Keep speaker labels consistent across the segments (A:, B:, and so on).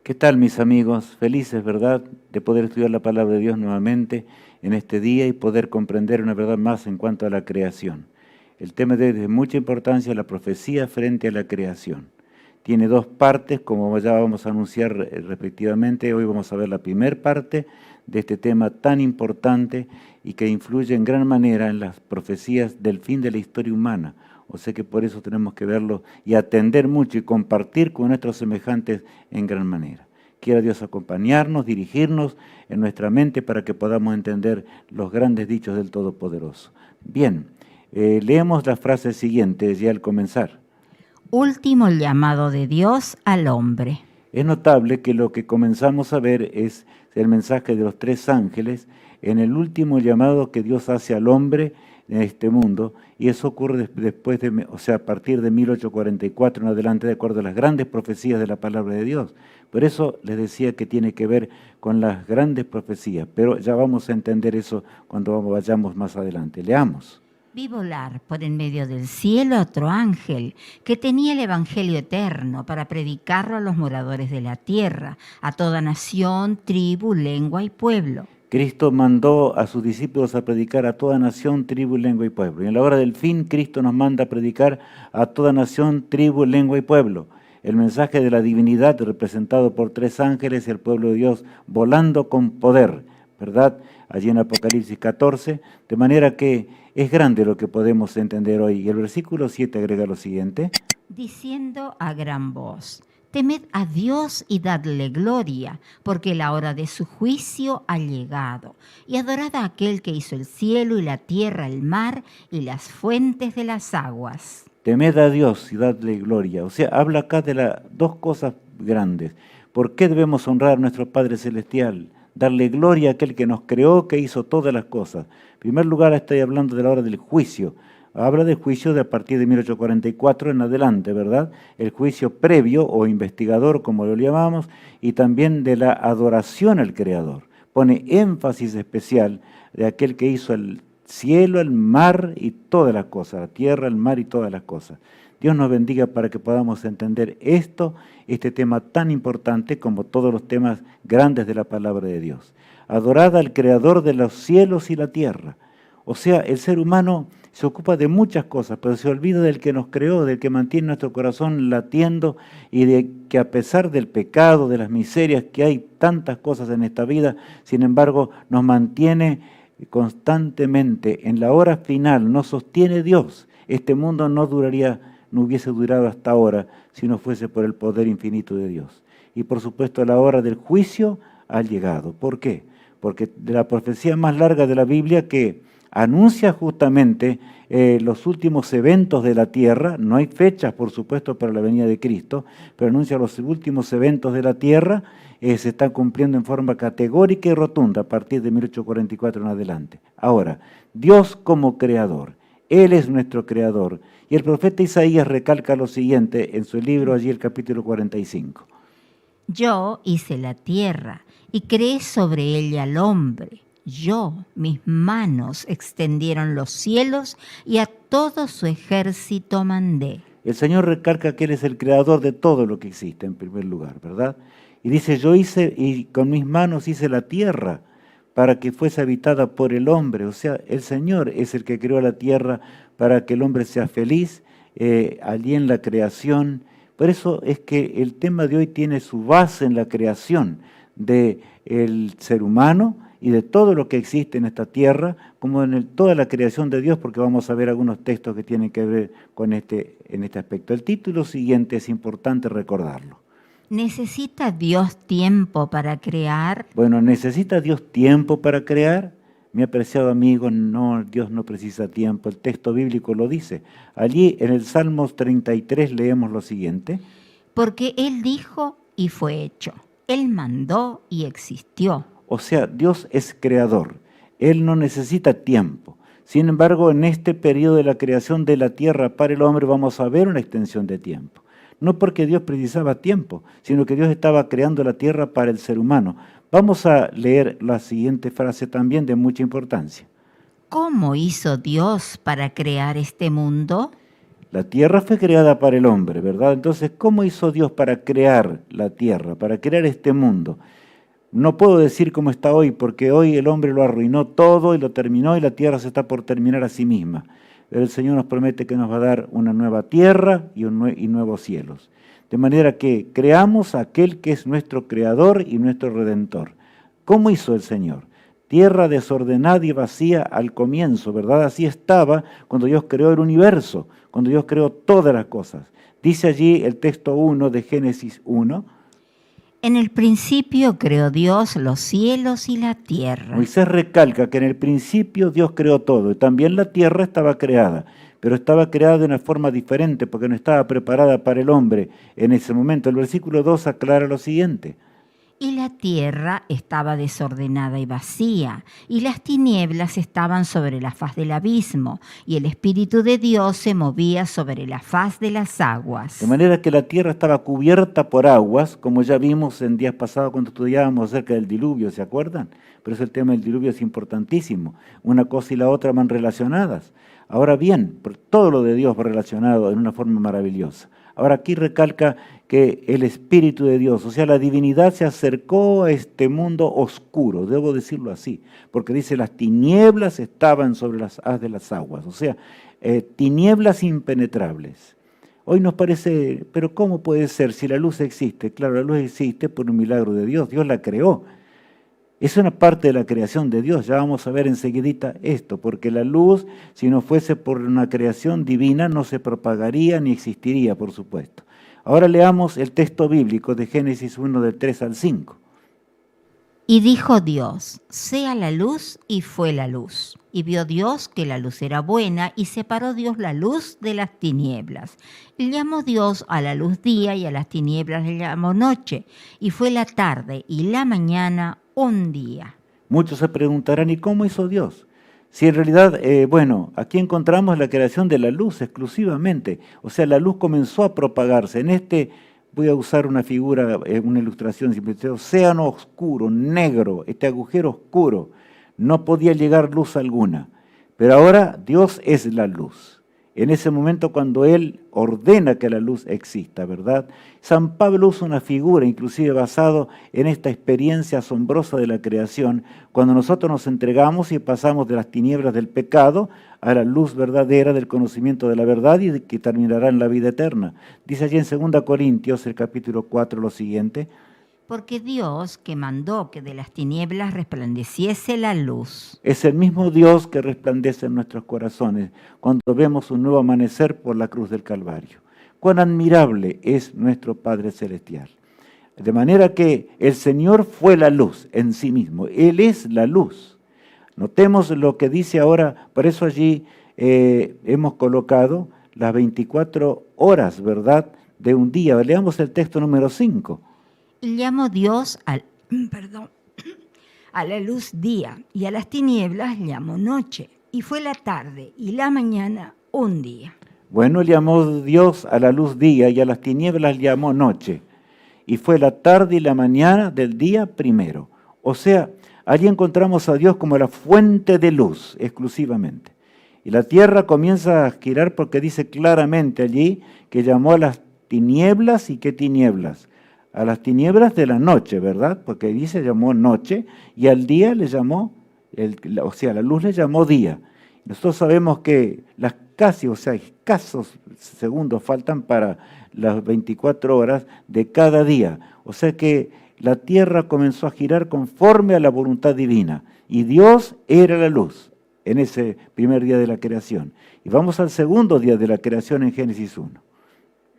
A: ¿Qué tal, mis amigos? Felices, ¿verdad?, de poder estudiar la palabra de Dios nuevamente en este día y poder comprender una verdad más en cuanto a la creación. El tema de hoy es de mucha importancia, la profecía frente a la creación. Tiene dos partes, como ya vamos a anunciar respectivamente. Hoy vamos a ver la primera parte de este tema tan importante y que influye en gran manera en las profecías del fin de la historia humana. O sea que por eso tenemos que verlo y atender mucho y compartir con nuestros semejantes en gran manera. Quiera Dios acompañarnos, dirigirnos en nuestra mente para que podamos entender los grandes dichos del Todopoderoso. Bien, leemos la frase siguiente ya al comenzar.
B: Último llamado de Dios al hombre.
A: Es notable que lo que comenzamos a ver es el mensaje de los tres ángeles en el último llamado que Dios hace al hombre en este mundo, y eso ocurre después de, o sea, a partir de 1844 en adelante, de acuerdo a las grandes profecías de la palabra de Dios. Por eso les decía que tiene que ver con las grandes profecías, pero ya vamos a entender eso cuando vayamos más adelante. Leamos.
B: Vi volar por en medio del cielo a otro ángel que tenía el Evangelio eterno para predicarlo a los moradores de la tierra, a toda nación, tribu, lengua y pueblo.
A: Cristo mandó a sus discípulos a predicar a toda nación, tribu, lengua y pueblo. Y en la hora del fin, Cristo nos manda a predicar a toda nación, tribu, lengua y pueblo. El mensaje de la divinidad representado por tres ángeles y el pueblo de Dios volando con poder, ¿verdad? Allí en Apocalipsis 14, de manera que es grande lo que podemos entender hoy. Y el versículo 7 agrega lo siguiente.
B: Diciendo a gran voz: temed a Dios y dadle gloria, porque la hora de su juicio ha llegado. Y adorad a aquel que hizo el cielo y la tierra, el mar y las fuentes de las aguas.
A: Temed a Dios y dadle gloria. O sea, habla acá de las dos cosas grandes. ¿Por qué debemos honrar a nuestro Padre Celestial? Darle gloria a aquel que nos creó, que hizo todas las cosas. En primer lugar, estoy hablando de la hora del juicio. Habla del juicio de a partir de 1844 en adelante, ¿verdad? El juicio previo o investigador, como lo llamamos, y también de la adoración al Creador. Pone énfasis especial de aquel que hizo el cielo, el mar y todas las cosas, la tierra, el mar y todas las cosas. Dios nos bendiga para que podamos entender este tema tan importante como todos los temas grandes de la palabra de Dios. Adorad al Creador de los cielos y la tierra. O sea, el ser humano se ocupa de muchas cosas, pero se olvida del que nos creó, del que mantiene nuestro corazón latiendo y de que a pesar del pecado, de las miserias, que hay tantas cosas en esta vida, sin embargo nos mantiene constantemente. En la hora final nos sostiene Dios. Este mundo no hubiese durado hasta ahora si no fuese por el poder infinito de Dios. Y por supuesto la hora del juicio ha llegado. ¿Por qué? Porque de la profecía más larga de la Biblia que anuncia justamente los últimos eventos de la tierra, no hay fechas por supuesto para la venida de Cristo, pero anuncia los últimos eventos de la tierra, se están cumpliendo en forma categórica y rotunda a partir de 1844 en adelante. Ahora, Dios como creador, Él es nuestro creador, y el profeta Isaías recalca lo siguiente en su libro, allí el capítulo 45.
B: Yo hice la tierra y creé sobre ella al hombre. Yo, mis manos extendieron los cielos y a todo su ejército mandé.
A: El Señor recalca que Él es el creador de todo lo que existe, en primer lugar, ¿verdad? Y dice, yo hice, y con mis manos hice la tierra para que fuese habitada por el hombre. O sea, el Señor es el que creó la tierra para que el hombre sea feliz, allí en la creación. Por eso es que el tema de hoy tiene su base en la creación del ser humano y de todo lo que existe en esta tierra, como en toda la creación de Dios, porque vamos a ver algunos textos que tienen que ver con en este aspecto. El título siguiente es importante recordarlo.
B: ¿Necesita Dios tiempo para crear?
A: Bueno, ¿necesita Dios tiempo para crear? Mi apreciado amigo, no, Dios no precisa tiempo, el texto bíblico lo dice. Allí en el Salmos 33 leemos lo siguiente.
B: Porque Él dijo y fue hecho. Él mandó y existió.
A: O sea, Dios es creador, Él no necesita tiempo. Sin embargo, en este periodo de la creación de la tierra para el hombre vamos a ver una extensión de tiempo. No porque Dios precisaba tiempo, sino que Dios estaba creando la tierra para el ser humano. Vamos a leer la siguiente frase también de mucha importancia.
B: ¿Cómo hizo Dios para crear este mundo?
A: La tierra fue creada para el hombre, ¿verdad? Entonces, ¿cómo hizo Dios para crear la tierra, para crear este mundo? No puedo decir cómo está hoy, porque hoy el hombre lo arruinó todo y lo terminó y la tierra se está por terminar a sí misma. Pero el Señor nos promete que nos va a dar una nueva tierra y nuevos cielos. De manera que creamos a aquel que es nuestro creador y nuestro redentor. ¿Cómo hizo el Señor? Tierra desordenada y vacía al comienzo, ¿verdad? Así estaba cuando Dios creó el universo, cuando Dios creó todas las cosas. Dice allí el texto 1 de Génesis 1.
B: En el principio creó Dios los cielos y la tierra.
A: Moisés recalca que en el principio Dios creó todo y también la tierra estaba creada, pero estaba creada de una forma diferente porque no estaba preparada para el hombre en ese momento. El versículo 2 aclara lo siguiente.
B: Y la tierra estaba desordenada y vacía, y las tinieblas estaban sobre la faz del abismo, y el Espíritu de Dios se movía sobre la faz de las aguas.
A: De manera que la tierra estaba cubierta por aguas, como ya vimos en días pasados cuando estudiábamos acerca del diluvio, ¿se acuerdan? Por eso el tema del diluvio es importantísimo. Una cosa y la otra van relacionadas. Ahora bien, todo lo de Dios va relacionado en una forma maravillosa. Ahora aquí recalca que el Espíritu de Dios, o sea, la divinidad se acercó a este mundo oscuro, debo decirlo así, porque dice las tinieblas estaban sobre las haz de las aguas, o sea, tinieblas impenetrables. Hoy nos parece, pero ¿cómo puede ser si la luz existe? Claro, la luz existe por un milagro de Dios, Dios la creó. Es una parte de la creación de Dios, ya vamos a ver enseguidita esto, porque la luz, si no fuese por una creación divina, no se propagaría ni existiría, por supuesto. Ahora leamos el texto bíblico de Génesis 1, del 3 al 5.
B: Y dijo Dios, sea la luz, y fue la luz. Y vio Dios que la luz era buena, y separó Dios la luz de las tinieblas. Y llamó Dios a la luz día, y a las tinieblas le llamó noche. Y fue la tarde y la mañana un día.
A: Muchos se preguntarán, ¿y cómo hizo Dios? Si en realidad, aquí encontramos la creación de la luz exclusivamente. O sea, la luz comenzó a propagarse. En voy a usar una figura, una ilustración, simplemente, océano oscuro, negro, este agujero oscuro, no podía llegar luz alguna. Pero ahora Dios es la luz. En ese momento cuando Él ordena que la luz exista, ¿verdad? San Pablo usa una figura, inclusive basado en esta experiencia asombrosa de la creación, cuando nosotros nos entregamos y pasamos de las tinieblas del pecado a la luz verdadera del conocimiento de la verdad y que terminará en la vida eterna. Dice allí en 2 Corintios, el capítulo 4, lo siguiente.
B: Porque Dios, que mandó que de las tinieblas resplandeciese la luz.
A: Es el mismo Dios que resplandece en nuestros corazones cuando vemos un nuevo amanecer por la cruz del Calvario. Cuán admirable es nuestro Padre Celestial. De manera que el Señor fue la luz en sí mismo. Él es la luz. Notemos lo que dice ahora, por eso allí hemos colocado las 24 horas, ¿verdad?, de un día. Leamos el texto número 5.
B: Y llamó Dios a la luz día, y a las tinieblas llamó noche. Y fue la tarde y la mañana un día.
A: Bueno, llamó Dios a la luz día, y a las tinieblas llamó noche. Y fue la tarde y la mañana del día primero. O sea, allí encontramos a Dios como la fuente de luz, exclusivamente. Y la tierra comienza a girar porque dice claramente allí que llamó a las tinieblas, ¿y qué tinieblas? A las tinieblas de la noche, ¿verdad? Porque dice llamó noche y al día le llamó, la luz le llamó día. Nosotros sabemos que escasos segundos faltan para las 24 horas de cada día. O sea que la tierra comenzó a girar conforme a la voluntad divina y Dios era la luz en ese primer día de la creación. Y vamos al segundo día de la creación en Génesis 1.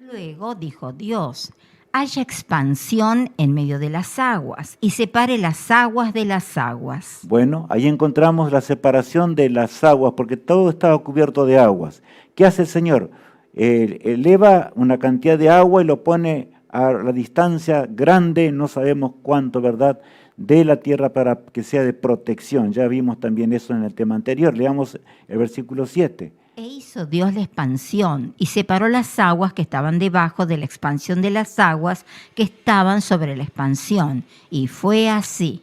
B: Luego dijo Dios, haya expansión en medio de las aguas y separe las aguas de las aguas.
A: Bueno, ahí encontramos la separación de las aguas, porque todo estaba cubierto de aguas. ¿Qué hace el Señor? Eleva una cantidad de agua y lo pone a la distancia grande, no sabemos cuánto, ¿verdad?, de la tierra para que sea de protección. Ya vimos también eso en el tema anterior. Leamos el versículo 7.
B: E hizo Dios la expansión y separó las aguas que estaban debajo de la expansión de las aguas que estaban sobre la expansión. Y fue así.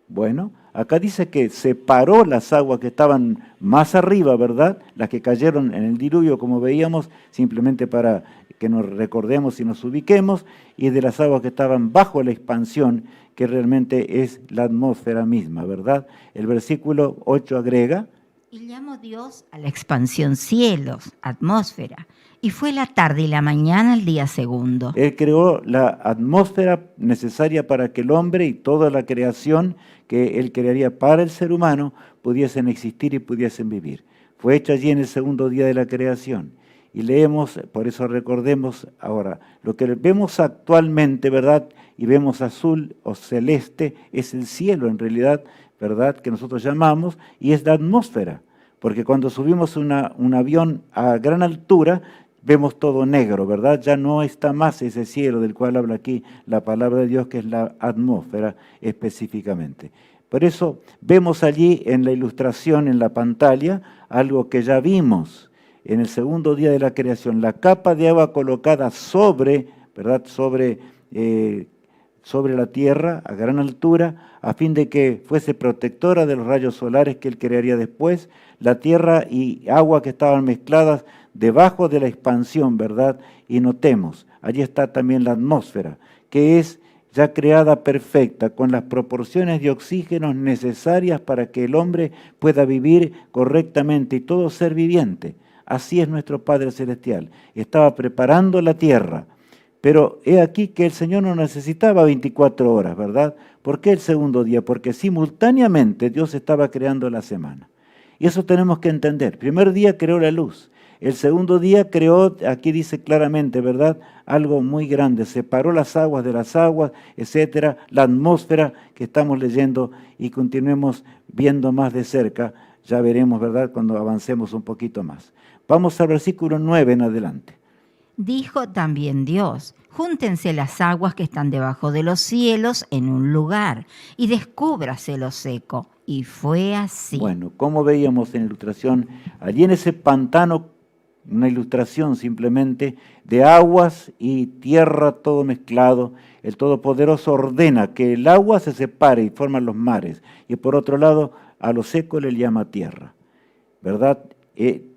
A: Bueno, Acá dice que separó las aguas que estaban más arriba, ¿verdad? Las que cayeron en el diluvio, como veíamos, simplemente para que nos recordemos y nos ubiquemos, y de las aguas que estaban bajo la expansión, que realmente es la atmósfera misma, ¿verdad? El versículo 8 agrega:
B: y llamó Dios a la expansión cielos, atmósfera, y fue la tarde y la mañana el día segundo.
A: Él creó la atmósfera necesaria para que el hombre y toda la creación que Él crearía para el ser humano pudiesen existir y pudiesen vivir. Fue hecho allí en el segundo día de la creación. Y leemos, por eso recordemos ahora, lo que vemos actualmente, ¿verdad? Y vemos azul o celeste, es el cielo en realidad, ¿verdad? Que nosotros llamamos, y es la atmósfera. Porque cuando subimos un avión a gran altura, vemos todo negro, ¿verdad? Ya no está más ese cielo del cual habla aquí la palabra de Dios, que es la atmósfera específicamente. Por eso vemos allí en la ilustración, en la pantalla, algo que ya vimos en el segundo día de la creación, la capa de agua colocada sobre, ¿verdad? Sobre la tierra a gran altura, a fin de que fuese protectora de los rayos solares que Él crearía después, la tierra y agua que estaban mezcladas debajo de la expansión, ¿verdad? Y notemos, allí está también la atmósfera, que es ya creada perfecta, con las proporciones de oxígeno necesarias para que el hombre pueda vivir correctamente y todo ser viviente. Así es nuestro Padre Celestial. Estaba preparando la tierra, pero he aquí que el Señor no necesitaba 24 horas, ¿verdad? ¿Por qué el segundo día? Porque simultáneamente Dios estaba creando la semana. Y eso tenemos que entender. El primer día creó la luz. El segundo día creó, aquí dice claramente, ¿verdad? Algo muy grande, separó las aguas de las aguas, etcétera, la atmósfera que estamos leyendo y continuemos viendo más de cerca, ya veremos, ¿verdad?, cuando avancemos un poquito más. Vamos al versículo 9 en adelante.
B: Dijo también Dios: júntense las aguas que están debajo de los cielos en un lugar, y descúbrase lo seco. Y fue así.
A: Bueno, como veíamos en la ilustración, allí en ese pantano, una ilustración simplemente de aguas y tierra todo mezclado, el Todopoderoso ordena que el agua se separe y forman los mares, y por otro lado, a lo seco le llama tierra, ¿verdad?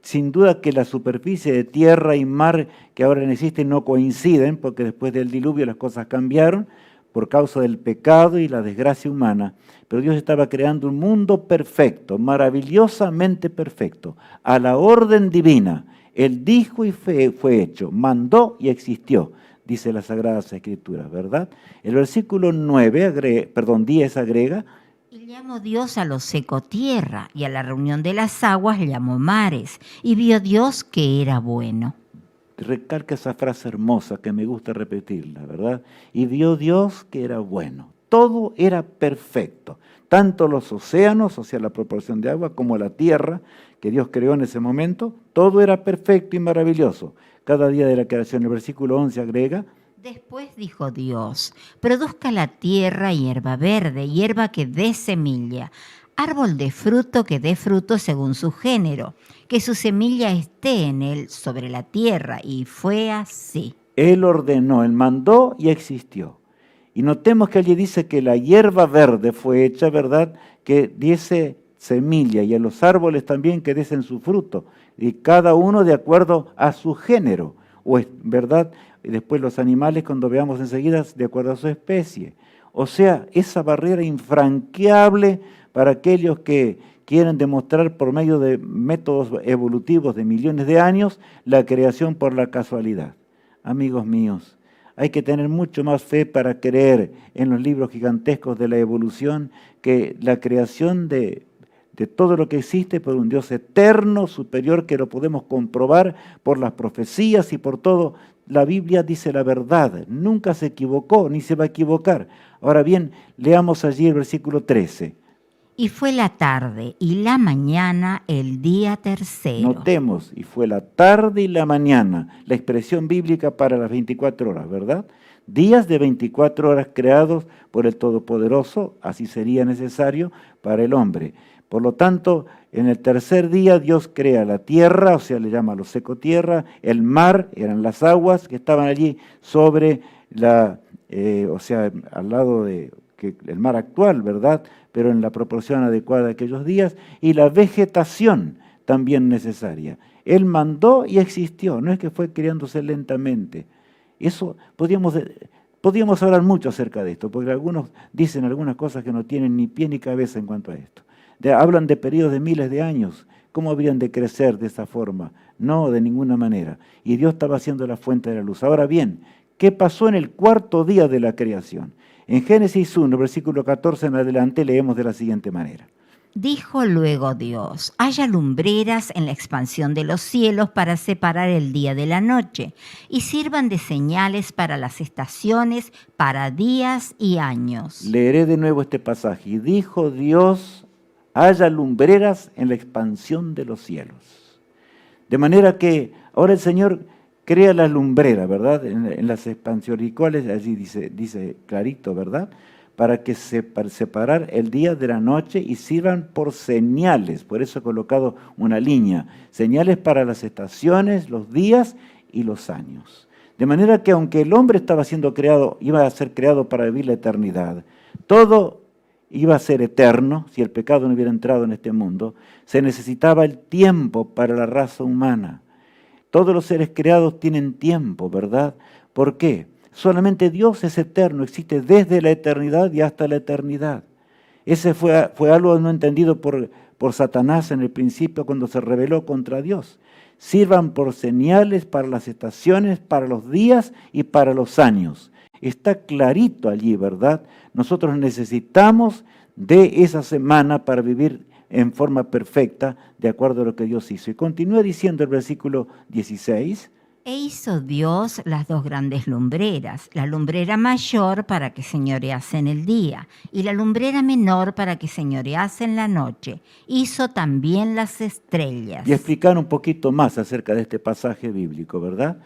A: Sin duda que la superficie de tierra y mar que ahora existen no coinciden, porque después del diluvio las cosas cambiaron por causa del pecado y la desgracia humana, pero Dios estaba creando un mundo perfecto, maravillosamente perfecto, a la orden divina. Él dijo y fue hecho, mandó y existió, dice las Sagradas Escrituras, ¿verdad? El versículo 10 agrega:
B: y llamó Dios a lo seco tierra, y a la reunión de las aguas llamó mares, y vio Dios que era bueno.
A: Recalca esa frase hermosa que me gusta repetirla, ¿verdad? Y vio Dios que era bueno. Todo era perfecto, tanto los océanos, o sea, la proporción de agua, como la tierra que Dios creó en ese momento, todo era perfecto y maravilloso. Cada día de la creación, el versículo 11 agrega:
B: después dijo Dios: produzca la tierra hierba verde, hierba que dé semilla, árbol de fruto que dé fruto según su género, que su semilla esté en él sobre la tierra. Y fue así.
A: Él ordenó, Él mandó y existió. Y notemos que allí dice que la hierba verde fue hecha, ¿verdad?, que diese semilla, y a los árboles también que diesen su fruto, y cada uno de acuerdo a su género, ¿verdad? Y después los animales, cuando veamos enseguida, de acuerdo a su especie. O sea, esa barrera infranqueable para aquellos que quieren demostrar por medio de métodos evolutivos de millones de años la creación por la casualidad. Amigos míos, hay que tener mucho más fe para creer en los libros gigantescos de la evolución que la creación de todo lo que existe por un Dios eterno, superior, que lo podemos comprobar por las profecías y por todo. La Biblia dice la verdad, nunca se equivocó ni se va a equivocar. Ahora bien, leamos allí el versículo 13.
B: Y fue la tarde y la mañana el día tercero.
A: Notemos, y fue la tarde y la mañana, la expresión bíblica para las 24 horas, ¿verdad? Días de 24 horas creados por el Todopoderoso, así sería necesario para el hombre. Por lo tanto, en el tercer día Dios crea la tierra, o sea, le llama lo seco tierra, el mar, eran las aguas que estaban allí sobre o sea, al lado de que el mar actual, ¿verdad? Pero en la proporción adecuada de aquellos días, y la vegetación también necesaria. Él mandó y existió, no es que fue creándose lentamente. Eso podríamos hablar mucho acerca de esto, porque algunos dicen algunas cosas que no tienen ni pie ni cabeza en cuanto a esto. Hablan de periodos de miles de años. ¿Cómo habrían de crecer de esa forma? No, de ninguna manera. Y Dios estaba haciendo la fuente de la luz. Ahora bien, ¿qué pasó en el cuarto día de la creación? En Génesis 1, versículo 14 en adelante, leemos de la siguiente manera.
B: Dijo luego Dios, haya lumbreras en la expansión de los cielos para separar el día de la noche, y sirvan de señales para las estaciones, para días y años.
A: Leeré de nuevo este pasaje. Y dijo Dios, haya lumbreras en la expansión de los cielos. De manera que ahora el Señor crea la lumbrera, ¿verdad? En las expansiones, y cuáles, allí dice clarito, ¿verdad? Para que separar el día de la noche y sirvan por señales. Por eso he colocado una línea. Señales para las estaciones, los días y los años. De manera que aunque el hombre estaba siendo creado, iba a ser creado para vivir la eternidad, todo iba a ser eterno, si el pecado no hubiera entrado en este mundo, se necesitaba el tiempo para la raza humana. Todos los seres creados tienen tiempo, ¿verdad? ¿Por qué? Solamente Dios es eterno, existe desde la eternidad y hasta la eternidad. Ese fue algo no entendido por Satanás en el principio cuando se rebeló contra Dios. Sirvan por señales para las estaciones, para los días y para los años. Está clarito allí, ¿verdad? Nosotros necesitamos de esa semana para vivir en forma perfecta, de acuerdo a lo que Dios hizo. Y continúa diciendo el versículo 16.
B: E hizo Dios las dos grandes lumbreras, la lumbrera mayor para que señorease en el día, y la lumbrera menor para que señorease en la noche. Hizo también las estrellas.
A: Y explicar un poquito más acerca de este pasaje bíblico, ¿verdad?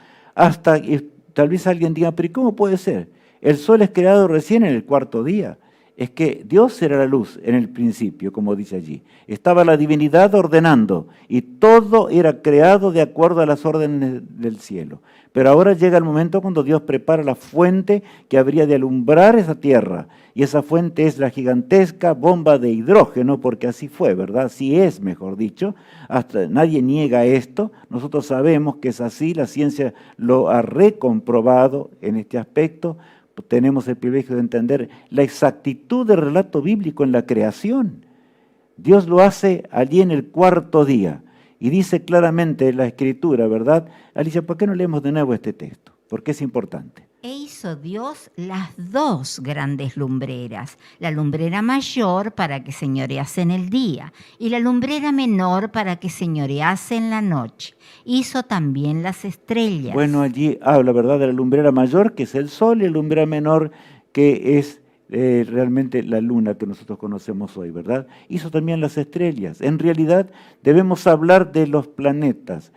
A: Tal vez alguien diga, pero ¿cómo puede ser? El sol es creado recién en el cuarto día. Es que Dios era la luz en el principio, como dice allí. Estaba la divinidad ordenando y todo era creado de acuerdo a las órdenes del cielo. Pero ahora llega el momento cuando Dios prepara la fuente que habría de alumbrar esa tierra. Y esa fuente es la gigantesca bomba de hidrógeno, porque así fue, ¿verdad? Así es, mejor dicho. Hasta nadie niega esto. Nosotros sabemos que es así, la ciencia lo ha recomprobado en este aspecto. Tenemos el privilegio de entender la exactitud del relato bíblico en la creación. Dios lo hace allí en el cuarto día y dice claramente en la Escritura, ¿verdad? Alicia, ¿por qué no leemos de nuevo este texto? Porque es importante.
B: E hizo Dios las dos grandes lumbreras, la lumbrera mayor para que señorease en el día y la lumbrera menor para que señorease en la noche. Hizo también las estrellas.
A: Bueno, allí habla, ¿verdad?, de la lumbrera mayor, que es el sol, y la lumbrera menor, que es realmente la luna que nosotros conocemos hoy, ¿verdad? Hizo también las estrellas. En realidad debemos hablar de los planetas.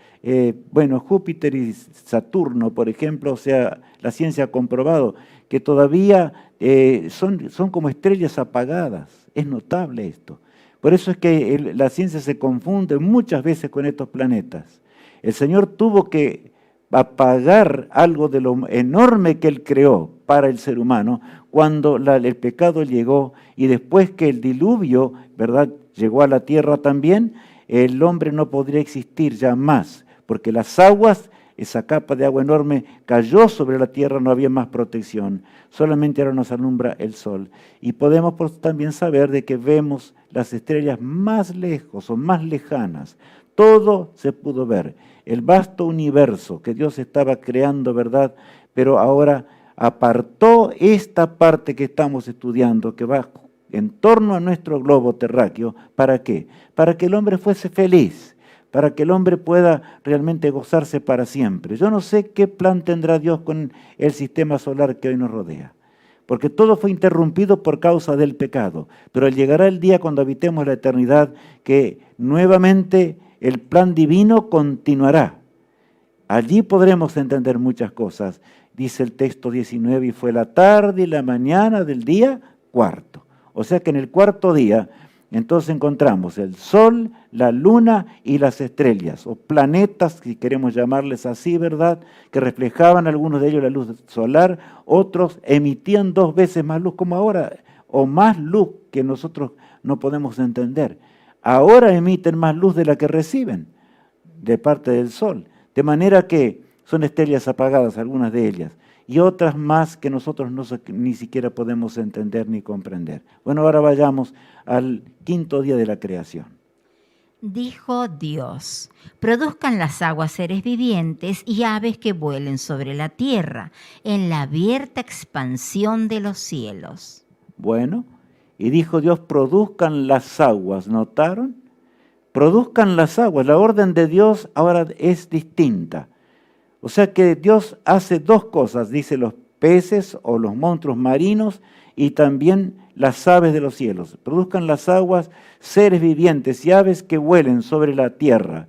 A: Júpiter y Saturno, por ejemplo, o sea, la ciencia ha comprobado que todavía son como estrellas apagadas. Es notable esto. Por eso es que la ciencia se confunde muchas veces con estos planetas. El Señor tuvo que apagar algo de lo enorme que Él creó para el ser humano cuando el pecado llegó, y después que el diluvio, ¿verdad?, llegó a la tierra también, el hombre no podría existir ya más, porque las aguas, esa capa de agua enorme cayó sobre la tierra, no había más protección, solamente ahora nos alumbra el sol. Y podemos también saber de que vemos las estrellas más lejos o más lejanas. Todo se pudo ver, el vasto universo que Dios estaba creando, ¿verdad? Pero ahora apartó esta parte que estamos estudiando, que va en torno a nuestro globo terráqueo. ¿Para qué? Para que el hombre fuese feliz, para que el hombre pueda realmente gozarse para siempre. Yo no sé qué plan tendrá Dios con el sistema solar que hoy nos rodea, porque todo fue interrumpido por causa del pecado. Pero llegará el día cuando habitemos la eternidad que nuevamente el plan divino continuará. Allí podremos entender muchas cosas. Dice el texto 19, y fue la tarde y la mañana del día cuarto. O sea que en el cuarto día, entonces encontramos el sol, la luna y las estrellas, o planetas, si queremos llamarles así, ¿verdad?, que reflejaban algunos de ellos la luz solar, otros emitían 2 veces más luz, como ahora o más luz que nosotros no podemos entender. Ahora emiten más luz de la que reciben de parte del sol, de manera que son estrellas apagadas, algunas de ellas, y otras más que nosotros ni siquiera podemos entender ni comprender. Bueno, ahora vayamos al quinto día de la creación.
B: Dijo Dios: produzcan las aguas seres vivientes y aves que vuelen sobre la tierra, en la abierta expansión de los cielos.
A: Bueno, y dijo Dios, produzcan las aguas, ¿notaron? Produzcan las aguas, la orden de Dios ahora es distinta. O sea que Dios hace dos cosas, dice los peces o los monstruos marinos y también las aves de los cielos. Produzcan las aguas seres vivientes y aves que vuelen sobre la tierra,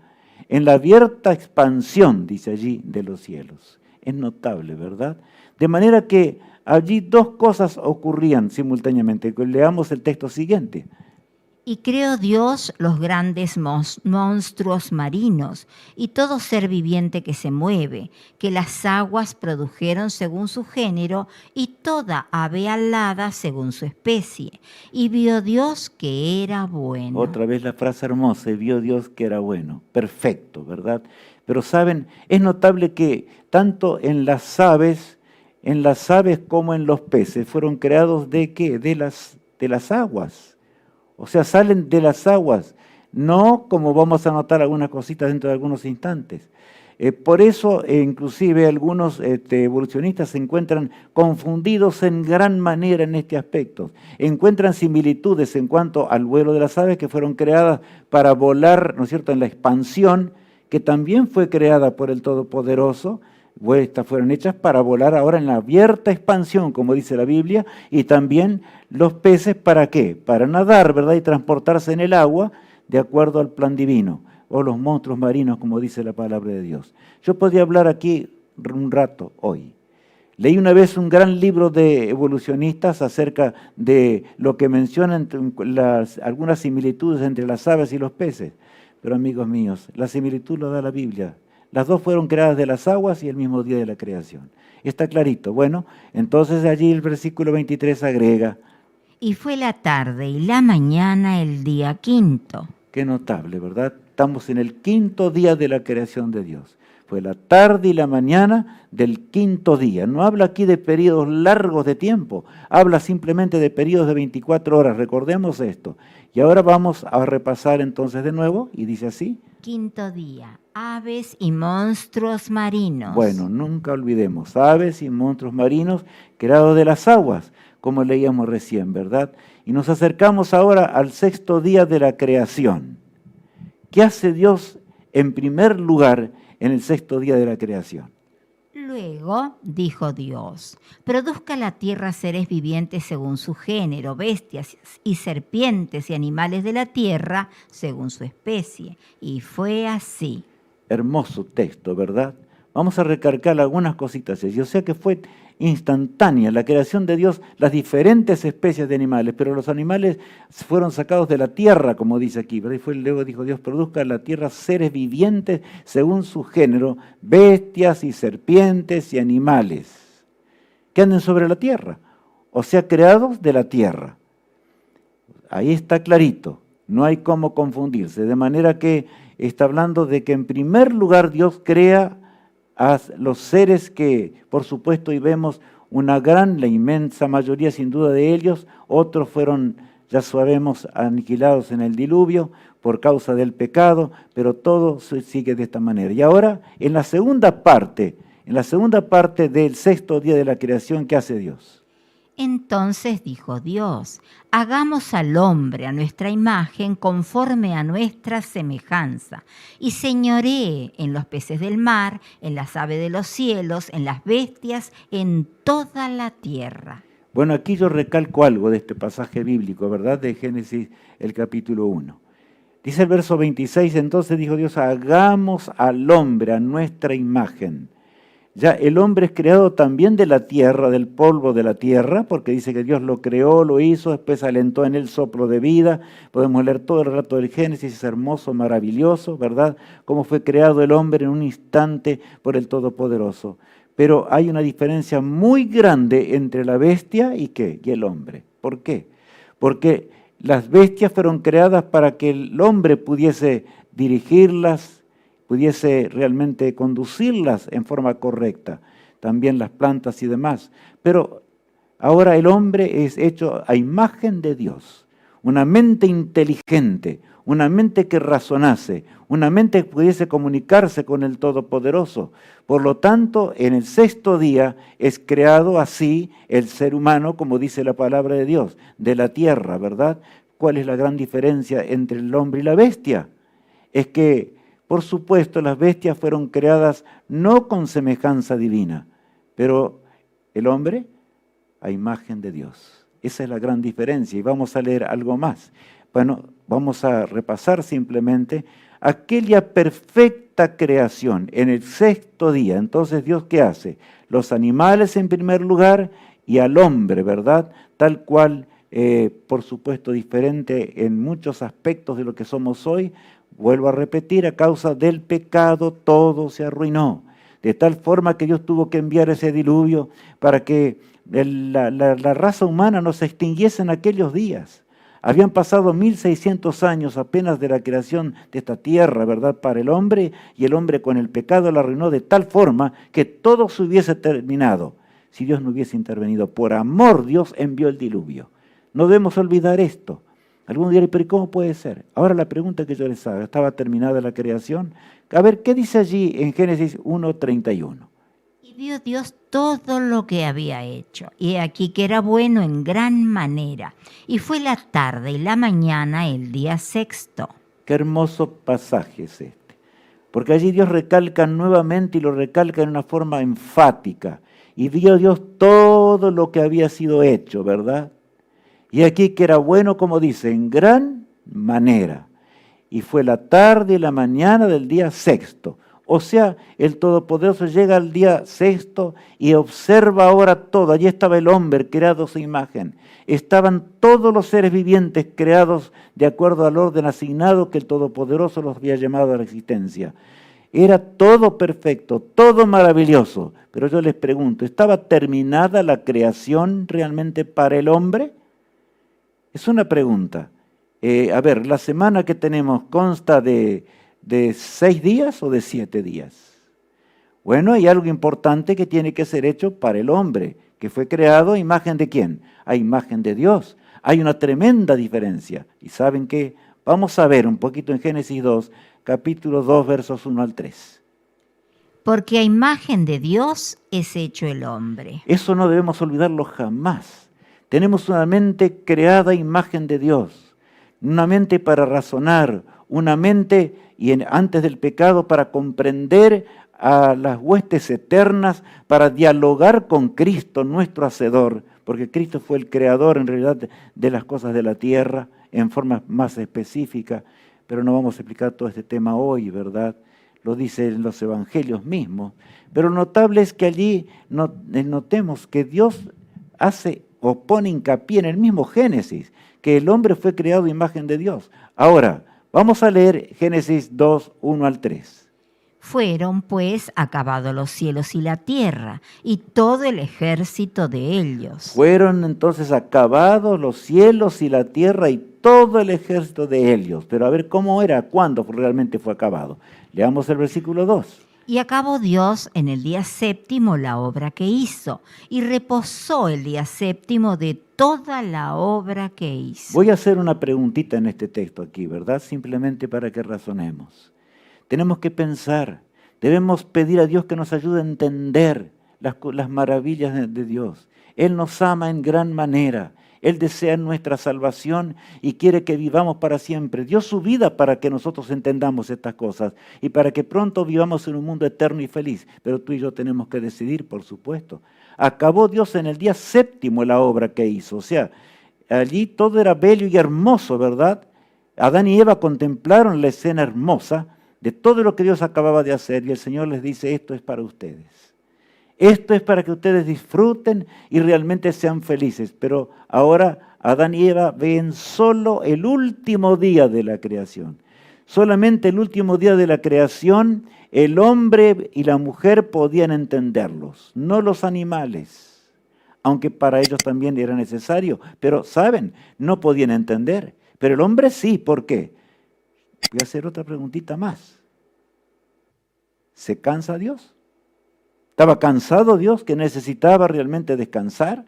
A: en la abierta expansión, dice allí, de los cielos. Es notable, ¿verdad? De manera que allí dos cosas ocurrían simultáneamente. Leamos el texto siguiente.
B: Y creó Dios los grandes monstruos marinos y todo ser viviente que se mueve, que las aguas produjeron según su género, y toda ave alada según su especie. Y vio Dios que era bueno.
A: Otra vez la frase hermosa, y vio Dios que era bueno. Perfecto, ¿verdad? Pero saben, es notable que tanto en las aves como en los peces fueron creados ¿de qué? De las aguas. O sea, salen de las aguas, no como vamos a notar algunas cositas dentro de algunos instantes. Por eso, inclusive, algunos evolucionistas se encuentran confundidos en gran manera en este aspecto. Encuentran similitudes en cuanto al vuelo de las aves que fueron creadas para volar, ¿no es cierto?, en la expansión, que también fue creada por el Todopoderoso. Estas fueron hechas para volar ahora en la abierta expansión, como dice la Biblia, y también los peces, ¿para qué? Para nadar, ¿verdad? Y transportarse en el agua, de acuerdo al plan divino, o los monstruos marinos, como dice la palabra de Dios. Yo podría hablar aquí un rato hoy. Leí una vez un gran libro de evolucionistas acerca de lo que mencionan algunas similitudes entre las aves y los peces. Pero amigos míos, la similitud lo da la Biblia. Las dos fueron creadas de las aguas y el mismo día de la creación. Está clarito. Bueno, entonces allí el versículo 23 agrega.
B: Y fue la tarde y la mañana el día quinto.
A: Qué notable, ¿verdad? Estamos en el quinto día de la creación de Dios. Fue la tarde y la mañana del quinto día. No habla aquí de periodos largos de tiempo, habla simplemente de periodos de 24 horas. Recordemos esto. Y ahora vamos a repasar entonces de nuevo, y dice así.
B: Quinto día, aves y monstruos marinos.
A: Bueno, nunca olvidemos, aves y monstruos marinos creados de las aguas, como leíamos recién, ¿verdad? Y nos acercamos ahora al sexto día de la creación. ¿Qué hace Dios en primer lugar en el sexto día de la creación?
B: Luego dijo Dios: produzca la tierra seres vivientes según su género, bestias y serpientes y animales de la tierra según su especie. Y fue así.
A: Hermoso texto, ¿verdad? Vamos a recargar algunas cositas. O sea que fue instantánea la creación de Dios, las diferentes especies de animales, pero los animales fueron sacados de la tierra, como dice aquí, ¿verdad? Y luego dijo Dios, produzca en la tierra seres vivientes según su género, bestias y serpientes y animales, que anden sobre la tierra, o sea, creados de la tierra. Ahí está clarito, no hay cómo confundirse, de manera que está hablando de que en primer lugar Dios crea a los seres que, por supuesto, y vemos la inmensa mayoría sin duda de ellos, otros fueron, ya sabemos, aniquilados en el diluvio por causa del pecado, pero todo sigue de esta manera. Y ahora, en la segunda parte del sexto día de la creación, ¿qué hace Dios?
B: Entonces dijo Dios: hagamos al hombre a nuestra imagen conforme a nuestra semejanza, y señoree en los peces del mar, en las aves de los cielos, en las bestias, en toda la tierra.
A: Bueno, aquí yo recalco algo de este pasaje bíblico, ¿verdad? De Génesis, el capítulo 1. Dice el verso 26, entonces dijo Dios, hagamos al hombre a nuestra imagen. Ya el hombre es creado también de la tierra, del polvo de la tierra, porque dice que Dios lo creó, lo hizo, después alentó en él soplo de vida. Podemos leer todo el relato del Génesis, es hermoso, maravilloso, ¿verdad? Cómo fue creado el hombre en un instante por el Todopoderoso. Pero hay una diferencia muy grande entre la bestia y el hombre. ¿Por qué? Porque las bestias fueron creadas para que el hombre pudiese dirigirlas, pudiese realmente conducirlas en forma correcta, también las plantas y demás. Pero ahora el hombre es hecho a imagen de Dios, una mente inteligente, una mente que razonase, una mente que pudiese comunicarse con el Todopoderoso. Por lo tanto, en el sexto día es creado así el ser humano, como dice la palabra de Dios, de la tierra, ¿verdad? ¿Cuál es la gran diferencia entre el hombre y la bestia? Es que, por supuesto, las bestias fueron creadas no con semejanza divina, pero el hombre a imagen de Dios. Esa es la gran diferencia y vamos a leer algo más. Bueno, vamos a repasar simplemente aquella perfecta creación en el sexto día. Entonces, ¿Dios qué hace? Los animales en primer lugar y al hombre, ¿verdad? Tal cual, por supuesto, diferente en muchos aspectos de lo que somos hoy. Vuelvo a repetir, a causa del pecado todo se arruinó. De tal forma que Dios tuvo que enviar ese diluvio para que la raza humana no se extinguiese en aquellos días. Habían pasado 1600 años apenas de la creación de esta tierra, ¿verdad?, para el hombre, y el hombre con el pecado la arruinó de tal forma que todo se hubiese terminado si Dios no hubiese intervenido. Por amor Dios envió el diluvio. No debemos olvidar esto. Algunos dirán, pero ¿cómo puede ser? Ahora la pregunta que yo les hago, ¿estaba terminada la creación? A ver, ¿qué dice allí en Génesis 1:31?
B: Y vio Dios todo lo que había hecho, y aquí que era bueno en gran manera. Y fue la tarde y la mañana el día sexto.
A: Qué hermoso pasaje es este. Porque allí Dios recalca nuevamente y lo recalca en una forma enfática. Y vio Dios todo lo que había sido hecho, ¿verdad? Y aquí que era bueno, como dice, en gran manera. Y fue la tarde y la mañana del día sexto. O sea, el Todopoderoso llega al día sexto y observa ahora todo. Allí estaba el hombre creado a su imagen. Estaban todos los seres vivientes creados de acuerdo al orden asignado que el Todopoderoso los había llamado a la existencia. Era todo perfecto, todo maravilloso. Pero yo les pregunto, ¿estaba terminada la creación realmente para el hombre? Es una pregunta. A ver, la semana que tenemos consta de 6 días o de 7 días. Bueno, hay algo importante que tiene que ser hecho para el hombre, que fue creado a imagen de ¿quién? A imagen de Dios. Hay una tremenda diferencia. ¿Y saben qué? Vamos a ver un poquito en Génesis 2, capítulo 2, versos 1 al 3.
B: Porque a imagen de Dios es hecho el hombre.
A: Eso no debemos olvidarlo jamás. Tenemos una mente creada a imagen de Dios, una mente para razonar, una mente antes del pecado para comprender a las huestes eternas, para dialogar con Cristo, nuestro Hacedor, porque Cristo fue el creador en realidad de las cosas de la tierra en forma más específica, pero no vamos a explicar todo este tema hoy, ¿verdad? Lo dicen los evangelios mismos. Pero lo notable es que allí notemos que Dios hace o pone hincapié en el mismo Génesis, que el hombre fue creado a imagen de Dios. Ahora, vamos a leer Génesis 2, 1 al 3.
B: Fueron pues acabados los cielos y la tierra, y todo el ejército de ellos.
A: Fueron entonces acabados los cielos y la tierra y todo el ejército de ellos. Pero a ver cómo era, cuándo realmente fue acabado. Leamos el versículo 2.
B: Y acabó Dios en el día séptimo la obra que hizo, y reposó el día séptimo de toda la obra que hizo.
A: Voy a hacer una preguntita en este texto aquí, ¿verdad? Simplemente para que razonemos. Tenemos que pensar, debemos pedir a Dios que nos ayude a entender las maravillas de Dios. Él nos ama en gran manera. Él desea nuestra salvación y quiere que vivamos para siempre. Dio su vida para que nosotros entendamos estas cosas y para que pronto vivamos en un mundo eterno y feliz. Pero tú y yo tenemos que decidir, por supuesto. Acabó Dios en el día séptimo la obra que hizo. O sea, allí todo era bello y hermoso, ¿verdad? Adán y Eva contemplaron la escena hermosa de todo lo que Dios acababa de hacer y el Señor les dice, esto es para ustedes. Esto es para que ustedes disfruten y realmente sean felices. Pero ahora Adán y Eva ven solo el último día de la creación. Solamente el último día de la creación, el hombre y la mujer podían entenderlos, no los animales. aunque para ellos también era necesario. Pero, ¿saben? No podían entender. Pero el hombre sí, ¿por qué? Voy a hacer otra preguntita más. ¿Se cansa Dios? ¿Estaba cansado Dios que necesitaba realmente descansar?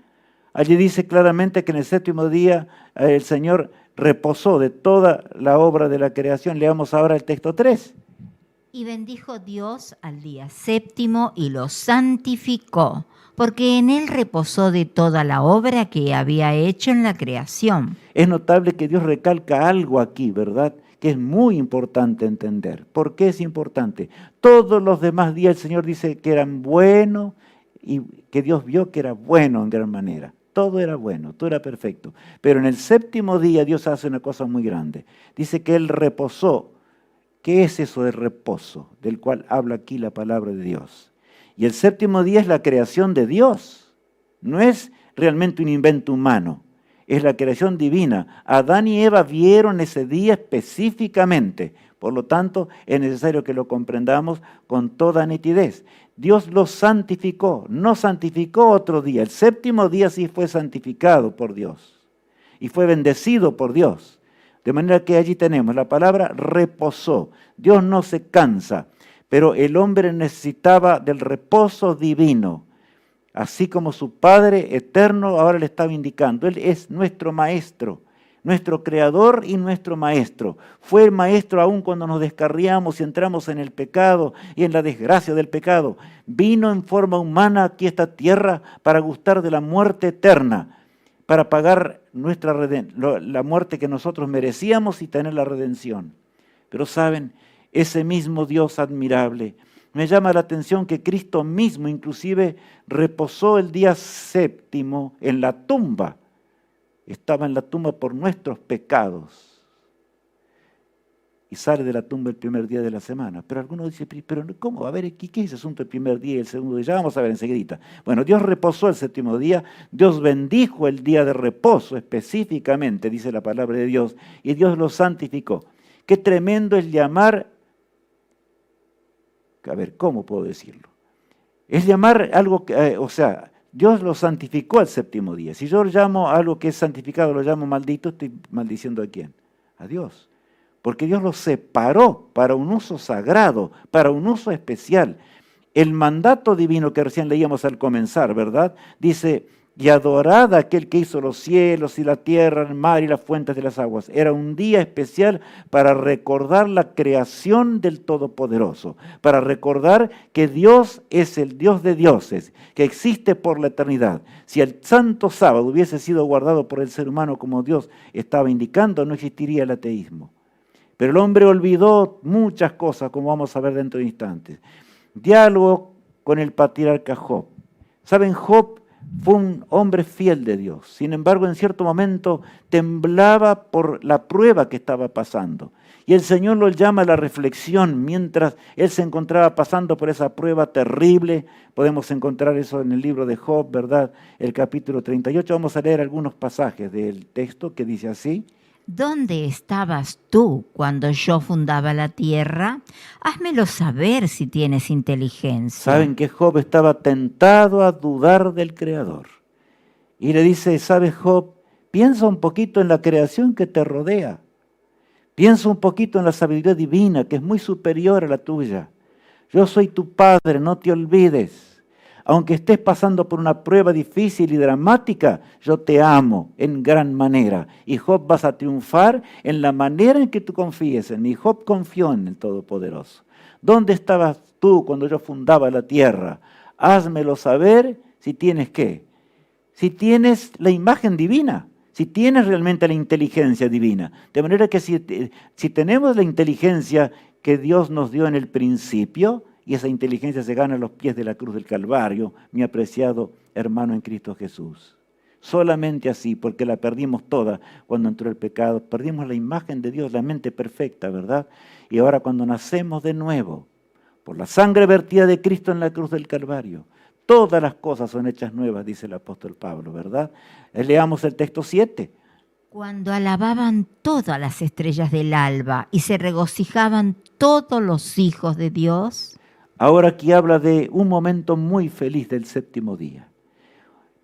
A: Allí dice claramente que en el séptimo día el Señor reposó de toda la obra de la creación. Leamos ahora el texto 3.
B: Y bendijo Dios al día séptimo y lo santificó, porque en él reposó de toda la obra que había hecho en la creación.
A: Es notable que Dios recalca algo aquí, ¿verdad? Que es muy importante entender. ¿Por qué es importante? Todos los demás días el Señor dice que eran buenos y que Dios vio que era bueno en gran manera. Todo era bueno, todo era perfecto. Pero en el séptimo día Dios hace una cosa muy grande. Dice que Él reposó. ¿Qué es eso de reposo del cual habla aquí la palabra de Dios? Y el séptimo día es la creación de Dios. No es realmente un invento humano. Es la creación divina. Adán y Eva vieron ese día específicamente. Por lo tanto, es necesario que lo comprendamos con toda nitidez. Dios lo santificó, no santificó otro día. El séptimo día sí fue santificado por Dios y fue bendecido por Dios. De manera que allí tenemos la palabra reposó. Dios no se cansa, pero el hombre necesitaba del reposo divino. Así como su Padre eterno ahora le estaba indicando. Él es nuestro maestro, nuestro creador y nuestro maestro. Fue el maestro aún cuando nos descarriamos y entramos en el pecado y en la desgracia del pecado. Vino en forma humana aquí a esta tierra para gustar de la muerte eterna, para pagar la muerte que nosotros merecíamos y tener la redención. Pero saben, ese mismo Dios admirable, me llama la atención que Cristo mismo inclusive reposó el día séptimo en la tumba. Estaba en la tumba por nuestros pecados. Y sale de la tumba el primer día de la semana. Pero algunos dicen, pero ¿cómo? A ver, ¿qué es ese asunto el primer día y el segundo día? Ya vamos a ver enseguida. Bueno, Dios reposó el séptimo día. Dios bendijo el día de reposo específicamente, dice la palabra de Dios. Y Dios lo santificó. Qué tremendo es llamar... A ver, ¿cómo puedo decirlo? Es llamar algo que, Dios lo santificó el séptimo día. Si yo llamo a algo que es santificado, lo llamo maldito, estoy maldiciendo a quién? A Dios. Porque Dios lo separó para un uso sagrado, para un uso especial. El mandato divino que recién leíamos al comenzar, ¿verdad? Dice, y adorad a aquel que hizo los cielos y la tierra, el mar y las fuentes de las aguas. Era un día especial para recordar la creación del Todopoderoso, para recordar que Dios es el Dios de dioses, que existe por la eternidad. Si el santo sábado hubiese sido guardado por el ser humano como Dios estaba indicando, no existiría el ateísmo. Pero el hombre olvidó muchas cosas, como vamos a ver dentro de instantes. Diálogo con el patriarca Job. ¿Saben? Job fue un hombre fiel de Dios. Sin embargo, en cierto momento temblaba por la prueba que estaba pasando. Y el Señor lo llama a la reflexión mientras él se encontraba pasando por esa prueba terrible. Podemos encontrar eso en el libro de Job, ¿verdad? El capítulo 38. Vamos a leer algunos pasajes del texto que dice así.
B: ¿Dónde estabas tú cuando yo fundaba la tierra? Házmelo saber si tienes inteligencia.
A: Saben que Job estaba tentado a dudar del Creador. Y le dice, ¿sabes, Job? Piensa un poquito en la creación que te rodea. Piensa un poquito en la sabiduría divina, que es muy superior a la tuya. Yo soy tu Padre, no te olvides. Aunque estés pasando por una prueba difícil y dramática, yo te amo en gran manera. Y Job, vas a triunfar en la manera en que tú confíes en mí. Job confió en el Todopoderoso. ¿Dónde estabas tú cuando yo fundaba la tierra? Házmelo saber si tienes qué. Si tienes la imagen divina, si tienes realmente la inteligencia divina. De manera que si tenemos la inteligencia que Dios nos dio en el principio, y esa inteligencia se gana a los pies de la cruz del Calvario, mi apreciado hermano en Cristo Jesús. Solamente así, porque la perdimos toda cuando entró el pecado. Perdimos la imagen de Dios, la mente perfecta, ¿verdad? Y ahora cuando nacemos de nuevo, por la sangre vertida de Cristo en la cruz del Calvario, todas las cosas son hechas nuevas, dice el apóstol Pablo, ¿verdad? Leamos el texto 7.
B: Cuando alababan todas las estrellas del alba y se regocijaban todos los hijos de Dios.
A: Ahora aquí habla de un momento muy feliz del séptimo día.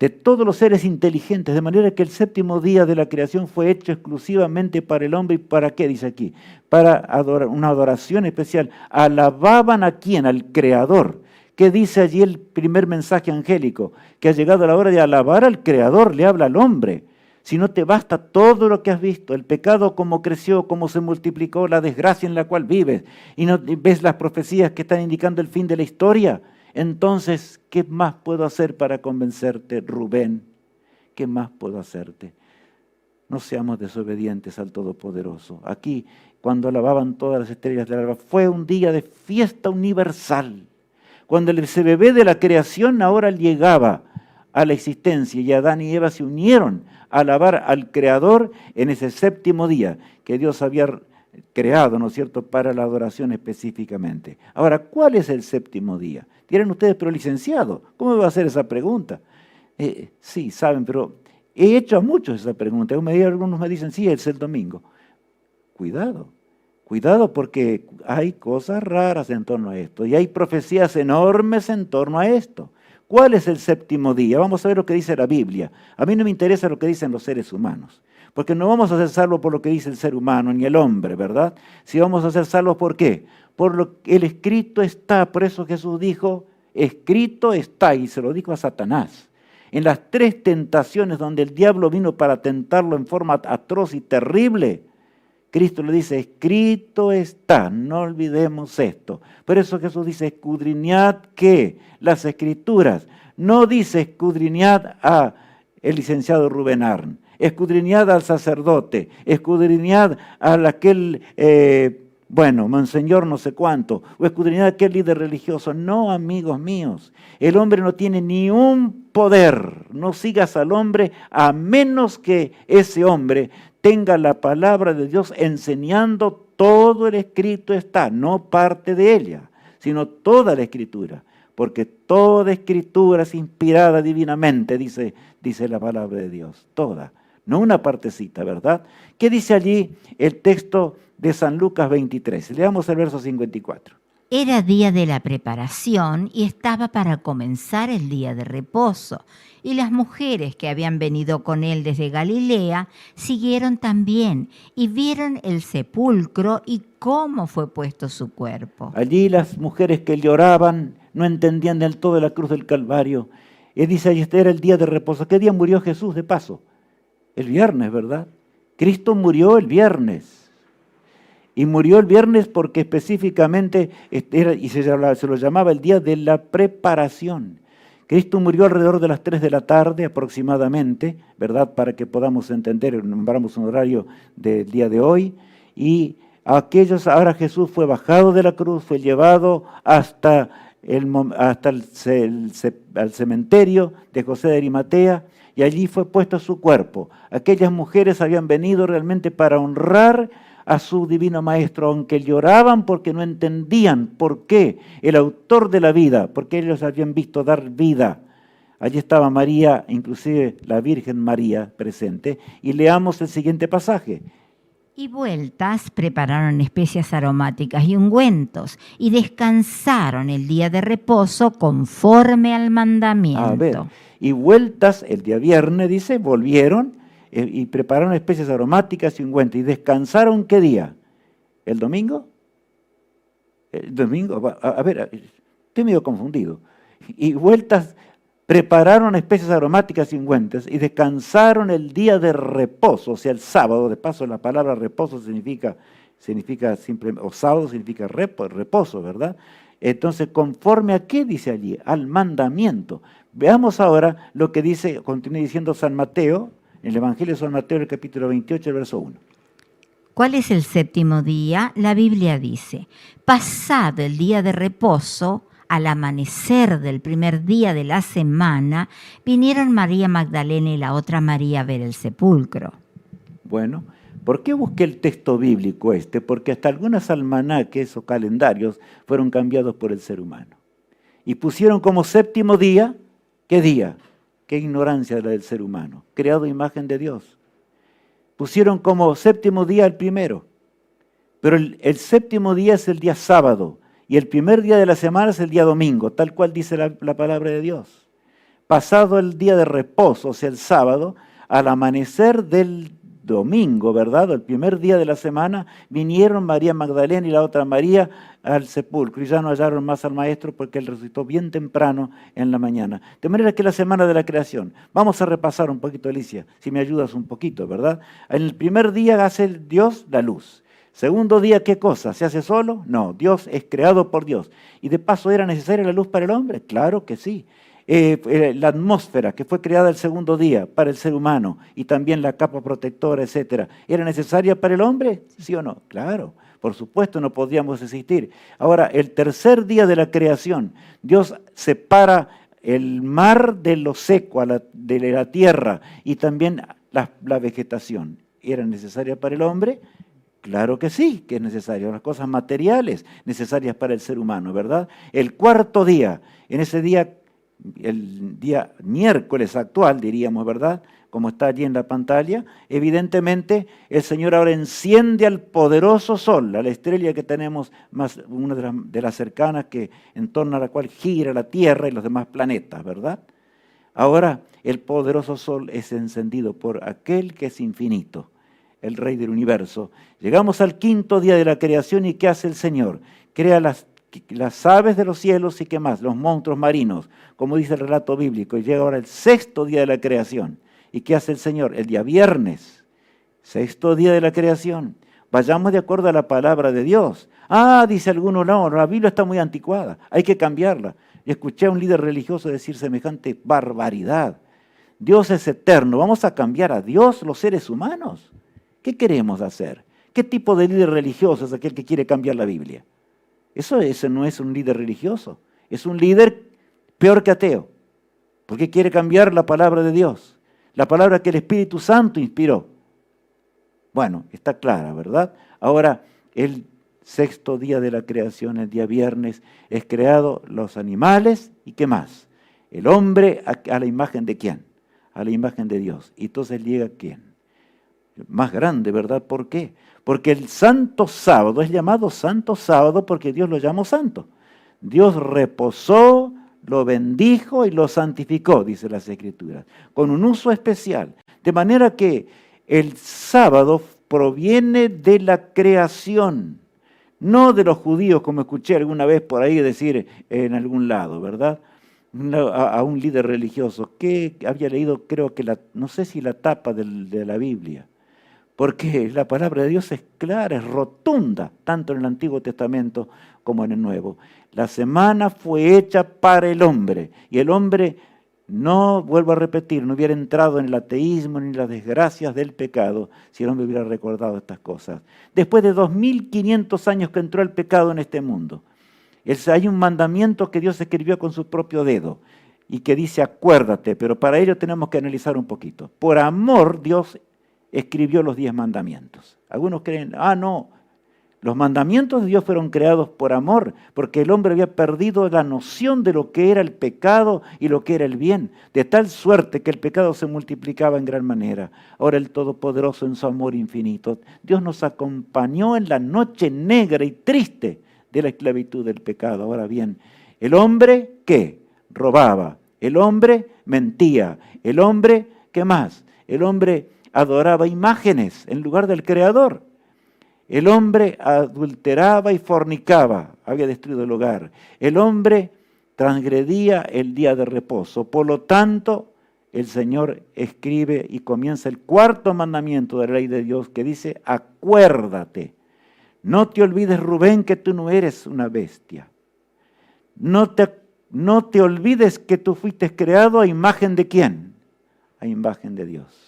A: de todos los seres inteligentes, de manera que el séptimo día de la creación fue hecho exclusivamente para el hombre. ¿Y para qué? Dice aquí, para una adoración especial. ¿Alababan a quién? Al Creador. ¿Qué dice allí el primer mensaje angélico? Que ha llegado la hora de alabar al Creador, le habla al hombre. Si no te basta todo lo que has visto, el pecado cómo creció, cómo se multiplicó, la desgracia en la cual vives, y no ves las profecías que están indicando el fin de la historia, entonces, ¿qué más puedo hacer para convencerte, Rubén? ¿Qué más puedo hacerte? No seamos desobedientes al Todopoderoso. Aquí, cuando alababan todas las estrellas del alba, fue un día de fiesta universal. Cuando ese bebé de la creación ahora llegaba a la existencia y Adán y Eva se unieron a alabar al Creador en ese séptimo día que Dios había creado, ¿no es cierto?, para la adoración específicamente. Ahora, ¿cuál es el séptimo día? Dirán ustedes, pero licenciado, ¿cómo me va a hacer esa pregunta? Sí, saben, pero he hecho a muchos esa pregunta. Algunos me dicen, sí, es el domingo. Cuidado, cuidado porque hay cosas raras en torno a esto y hay profecías enormes en torno a esto. ¿Cuál es el séptimo día? Vamos a ver lo que dice la Biblia. A mí no me interesa lo que dicen los seres humanos, porque no vamos a ser salvos por lo que dice el ser humano ni el hombre, ¿verdad? Si vamos a ser salvos, ¿por qué? Por lo que el escrito está. Por eso Jesús dijo, escrito está, y se lo dijo a Satanás. En las 3 tentaciones donde el diablo vino para tentarlo en forma atroz y terrible, Cristo le dice, escrito está, no olvidemos esto. Por eso Jesús dice, escudriñad, ¿qué? Las Escrituras. No dice escudriñad a el licenciado Rubén Arn, escudriñad al sacerdote, escudriñad a aquel, monseñor no sé cuánto, o escudriñad a aquel líder religioso. No, amigos míos, el hombre no tiene ni un poder. No sigas al hombre a menos que ese hombre tenga la palabra de Dios enseñando todo el escrito está, no parte de ella, sino toda la escritura, porque toda escritura es inspirada divinamente, dice la palabra de Dios, toda, no una partecita, ¿verdad? ¿Qué dice allí el texto de San Lucas 23? Leamos el verso 54.
B: Era día de la preparación y estaba para comenzar el día de reposo. Y las mujeres que habían venido con él desde Galilea siguieron también y vieron el sepulcro y cómo fue puesto su cuerpo.
A: Allí las mujeres que lloraban no entendían del todo la cruz del Calvario. Y dice, ahí este era el día de reposo. ¿Qué día murió Jesús de paso? El viernes, ¿verdad? Cristo murió el viernes. Y murió el viernes porque específicamente se lo llamaba el día de la preparación. Cristo murió alrededor de las 3 de la tarde aproximadamente, ¿verdad? Para que podamos entender, nombramos un horario del día de hoy. Y ahora Jesús fue bajado de la cruz, fue llevado hasta el cementerio de José de Arimatea, y allí fue puesto su cuerpo. Aquellas mujeres habían venido realmente para honrar a su divino maestro, aunque lloraban porque no entendían por qué el autor de la vida, porque ellos habían visto dar vida. Allí estaba María, inclusive la Virgen María presente, y leamos el siguiente pasaje.
B: Y vueltas prepararon especias aromáticas y ungüentos, y descansaron el día de reposo conforme al mandamiento.
A: A ver, y vueltas el día viernes, dice, volvieron, y prepararon especies aromáticas y ungüentos. ¿Y descansaron qué día? ¿El domingo? ¿El domingo? A ver, estoy medio confundido. Y vueltas, prepararon especies aromáticas y ungüentos y descansaron el día de reposo, o sea, el sábado. De paso, la palabra reposo significa simplemente, o sábado significa reposo, ¿verdad? Entonces, ¿conforme a qué dice allí? Al mandamiento. Veamos ahora lo que dice, continúa diciendo San Mateo, en el Evangelio de San Mateo, el capítulo 28, el verso 1.
B: ¿Cuál es el séptimo día? La Biblia dice, pasado el día de reposo, al amanecer del primer día de la semana, vinieron María Magdalena y la otra María a ver el sepulcro.
A: Bueno, ¿por qué busqué el texto bíblico este? Porque hasta algunos almanaques o calendarios fueron cambiados por el ser humano. Y pusieron como séptimo día, ¿qué día? Qué ignorancia la del ser humano, creado a imagen de Dios. Pusieron como séptimo día el primero, pero el séptimo día es el día sábado, y el primer día de la semana es el día domingo, tal cual dice la palabra de Dios. pasado el día de reposo, o sea, el sábado, al amanecer del domingo, ¿verdad? El primer día de la semana, vinieron María Magdalena y la otra María al sepulcro y ya no hallaron más al maestro porque él resucitó bien temprano en la mañana. De manera que la semana de la creación, vamos a repasar un poquito, Alicia, si me ayudas un poquito, ¿verdad? En el primer día hace Dios la luz. Segundo día, ¿qué cosa? ¿Se hace solo? No, Dios es creado por Dios. Y de paso, ¿era necesaria la luz para el hombre? Claro que sí. La atmósfera que fue creada el segundo día para el ser humano y también la capa protectora, etcétera, ¿era necesaria para el hombre? ¿Sí o no? Claro, por supuesto no podíamos existir. Ahora, el tercer día de la creación, Dios separa el mar de lo seco, de la tierra y también la vegetación. ¿Era necesaria para el hombre? Claro que sí, que es necesario. Las cosas materiales necesarias para el ser humano, ¿verdad? El cuarto día, en ese día, el día miércoles actual, diríamos, ¿verdad? Como está allí en la pantalla, evidentemente el Señor ahora enciende al poderoso sol, a la estrella que tenemos, más una de las cercanas en torno a la cual gira la Tierra y los demás planetas, ¿verdad? Ahora el poderoso sol es encendido por aquel que es infinito, el Rey del universo. Llegamos al quinto día de la creación y ¿qué hace el Señor? Crea las aves de los cielos y qué más, los monstruos marinos, como dice el relato bíblico. Y llega ahora el sexto día de la creación. ¿Y qué hace el Señor? El día viernes, sexto día de la creación. Vayamos de acuerdo a la palabra de Dios. Ah, dice alguno, no, la Biblia está muy anticuada, hay que cambiarla. Y escuché a un líder religioso decir semejante barbaridad. Dios es eterno, ¿vamos a cambiar a Dios los seres humanos? ¿Qué queremos hacer? ¿Qué tipo de líder religioso es aquel que quiere cambiar la Biblia? Eso no es un líder religioso, es un líder peor que ateo, porque quiere cambiar la palabra de Dios, la palabra que el Espíritu Santo inspiró. Bueno, está clara, ¿verdad? Ahora, el sexto día de la creación, el día viernes, es creado los animales y ¿qué más? El hombre a la imagen de ¿quién? A la imagen de Dios. Y entonces llega ¿quién? Más grande, ¿verdad? ¿Por qué? Porque el santo sábado es llamado santo sábado porque Dios lo llamó santo. Dios reposó, lo bendijo y lo santificó, dice las Escrituras, con un uso especial. De manera que el sábado proviene de la creación, no de los judíos, como escuché alguna vez por ahí decir en algún lado, ¿verdad? A un líder religioso que había leído, creo que no sé si la tapa de la Biblia, porque la palabra de Dios es clara, es rotunda, tanto en el Antiguo Testamento como en el Nuevo. La semana fue hecha para el hombre, y el hombre, no, vuelvo a repetir, no hubiera entrado en el ateísmo ni en las desgracias del pecado si el hombre hubiera recordado estas cosas. Después de 2500 años que entró el pecado en este mundo, hay un mandamiento que Dios escribió con su propio dedo y que dice acuérdate, pero para ello tenemos que analizar un poquito. Por amor Dios escribió los 10 mandamientos. Algunos creen, no, los mandamientos de Dios fueron creados por amor, porque el hombre había perdido la noción de lo que era el pecado y lo que era el bien, de tal suerte que el pecado se multiplicaba en gran manera. Ahora el Todopoderoso en su amor infinito, Dios nos acompañó en la noche negra y triste de la esclavitud del pecado. Ahora bien, el hombre, ¿qué? Robaba, el hombre mentía, el hombre, ¿qué más? El hombre adoraba imágenes en lugar del Creador. El hombre adulteraba y fornicaba, había destruido el hogar. El hombre transgredía el día de reposo. Por lo tanto, el Señor escribe y comienza el cuarto mandamiento de la ley de Dios que dice, acuérdate. No te olvides, Rubén, que tú no eres una bestia. No te olvides que tú fuiste creado a imagen de ¿quién? A imagen de Dios.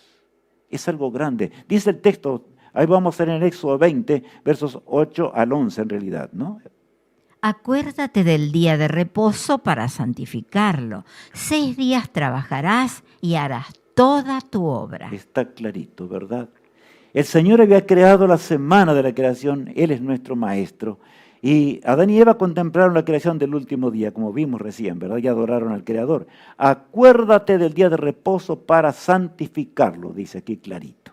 A: Es algo grande. Dice el texto, ahí vamos a ver en el Éxodo 20, versos 8 al 11 en realidad, ¿no?
B: Acuérdate del día de reposo para santificarlo. 6 días trabajarás y harás toda tu obra.
A: Está clarito, ¿verdad? El Señor había creado la semana de la creación, Él es nuestro maestro. Y Adán y Eva contemplaron la creación del último día, como vimos recién, ¿verdad? Y adoraron al Creador. Acuérdate del día de reposo para santificarlo, dice aquí clarito.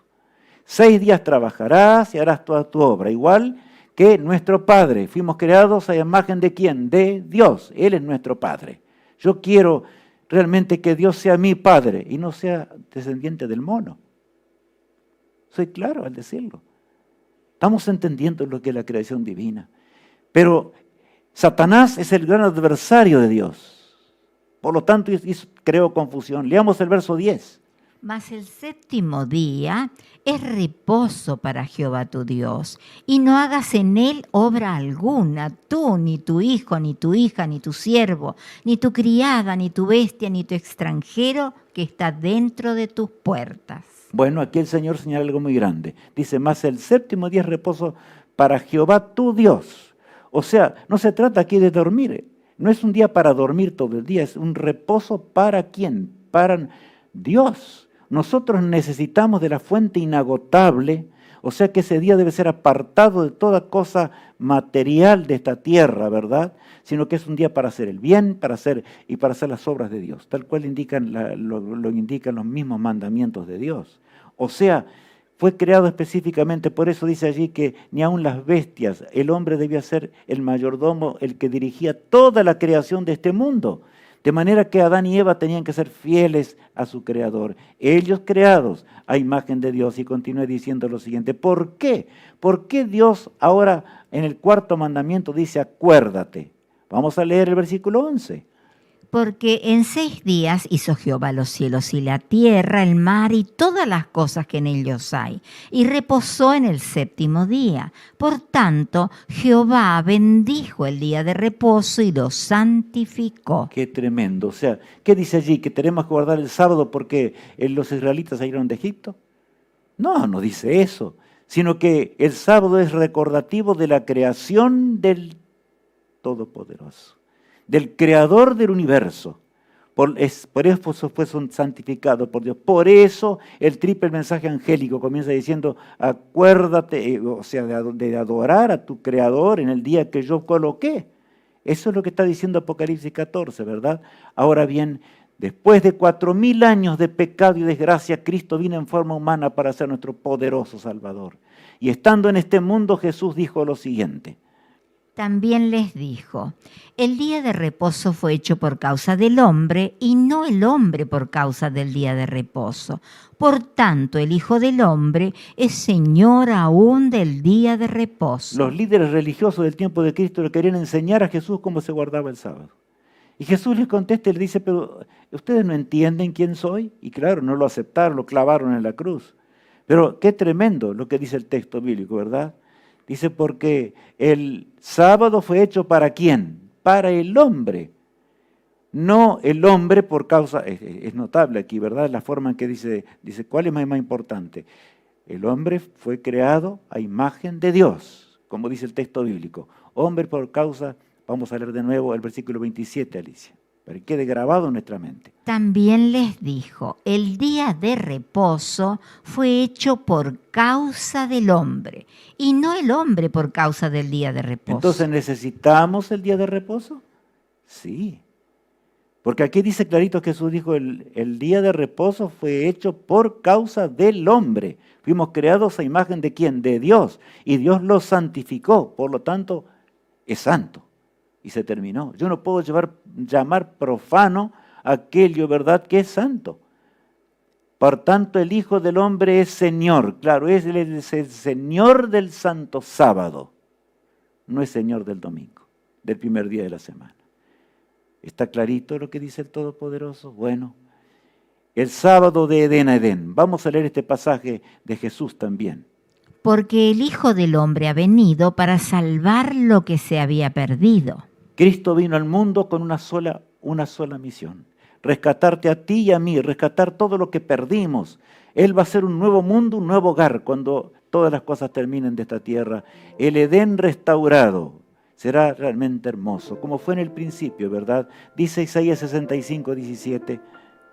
A: 6 días trabajarás y harás toda tu obra, igual que nuestro Padre. Fuimos creados a imagen de ¿quién? De Dios. Él es nuestro Padre. Yo quiero realmente que Dios sea mi Padre y no sea descendiente del mono. Soy claro al decirlo. Estamos entendiendo lo que es la creación divina. Pero Satanás es el gran adversario de Dios. Por lo tanto, creó confusión. Leamos el verso 10.
B: Mas el séptimo día es reposo para Jehová tu Dios, y no hagas en él obra alguna, tú, ni tu hijo, ni tu hija, ni tu siervo, ni tu criada, ni tu bestia, ni tu extranjero que está dentro de tus puertas.
A: Bueno, aquí el Señor señala algo muy grande. Dice, mas el séptimo día es reposo para Jehová tu Dios. O sea, no se trata aquí de dormir. No es un día para dormir todo el día, es un reposo para ¿quién? Para Dios. Nosotros necesitamos de la fuente inagotable, o sea que ese día debe ser apartado de toda cosa material de esta tierra, ¿verdad? Sino que es un día para hacer el bien, para hacer las obras de Dios, tal cual lo indican los mismos mandamientos de Dios. O sea, fue creado específicamente, por eso dice allí que ni aun las bestias, el hombre debía ser el mayordomo, el que dirigía toda la creación de este mundo. De manera que Adán y Eva tenían que ser fieles a su Creador. Ellos creados a imagen de Dios. Y continúa diciendo lo siguiente. ¿Por qué? ¿Por qué Dios ahora en el cuarto mandamiento dice acuérdate? Vamos a leer el versículo 11.
B: Porque en 6 días hizo Jehová los cielos y la tierra, el mar y todas las cosas que en ellos hay, y reposó en el séptimo día. Por tanto, Jehová bendijo el día de reposo y lo santificó.
A: Qué tremendo. O sea, ¿qué dice allí? ¿Que tenemos que guardar el sábado porque los israelitas salieron de Egipto? No, no dice eso, sino que el sábado es recordativo de la creación del Todopoderoso, del Creador del universo. Por eso fue santificado por Dios. Por eso el triple mensaje angélico comienza diciendo, acuérdate, o sea, de adorar a tu Creador en el día que yo coloqué. Eso es lo que está diciendo Apocalipsis 14, ¿verdad? Ahora bien, después de 4000 años de pecado y desgracia, Cristo vino en forma humana para ser nuestro poderoso Salvador. Y estando en este mundo, Jesús dijo lo siguiente.
B: También les dijo, el día de reposo fue hecho por causa del hombre y no el hombre por causa del día de reposo. Por tanto, el Hijo del Hombre es Señor aún del día de reposo.
A: Los líderes religiosos del tiempo de Cristo le querían enseñar a Jesús cómo se guardaba el sábado. Y Jesús les contesta y le dice, pero ¿ustedes no entienden quién soy? Y claro, no lo aceptaron, lo clavaron en la cruz. Pero qué tremendo lo que dice el texto bíblico, ¿verdad? Dice, porque el sábado fue hecho ¿para quién? Para el hombre. No el hombre por causa, es notable aquí, ¿verdad? La forma en que dice ¿cuál es más importante? El hombre fue creado a imagen de Dios, como dice el texto bíblico. Hombre por causa, vamos a leer de nuevo el versículo 27, Alicia, para que quede grabado en nuestra mente.
B: También les dijo, el día de reposo fue hecho por causa del hombre, y no el hombre por causa del día de reposo.
A: Entonces, ¿necesitamos el día de reposo? Sí. Porque aquí dice clarito, Jesús dijo, el día de reposo fue hecho por causa del hombre. Fuimos creados a imagen de ¿quién? De Dios. Y Dios lo santificó, por lo tanto, es santo. Y se terminó. Yo no puedo llamar profano aquello, ¿verdad?, que es santo. Por tanto, el Hijo del Hombre es Señor. Claro, es el Señor del Santo Sábado. No es Señor del domingo, del primer día de la semana. ¿Está clarito lo que dice el Todopoderoso? Bueno, el sábado de Edén a Edén. Vamos a leer este pasaje de Jesús también.
B: Porque el Hijo del Hombre ha venido para salvar lo que se había perdido.
A: Cristo vino al mundo con una sola misión. Rescatarte a ti y a mí, rescatar todo lo que perdimos. Él va a ser un nuevo mundo, un nuevo hogar cuando todas las cosas terminen de esta tierra. El Edén restaurado. Será realmente hermoso, como fue en el principio, ¿verdad? Dice Isaías 65, 17.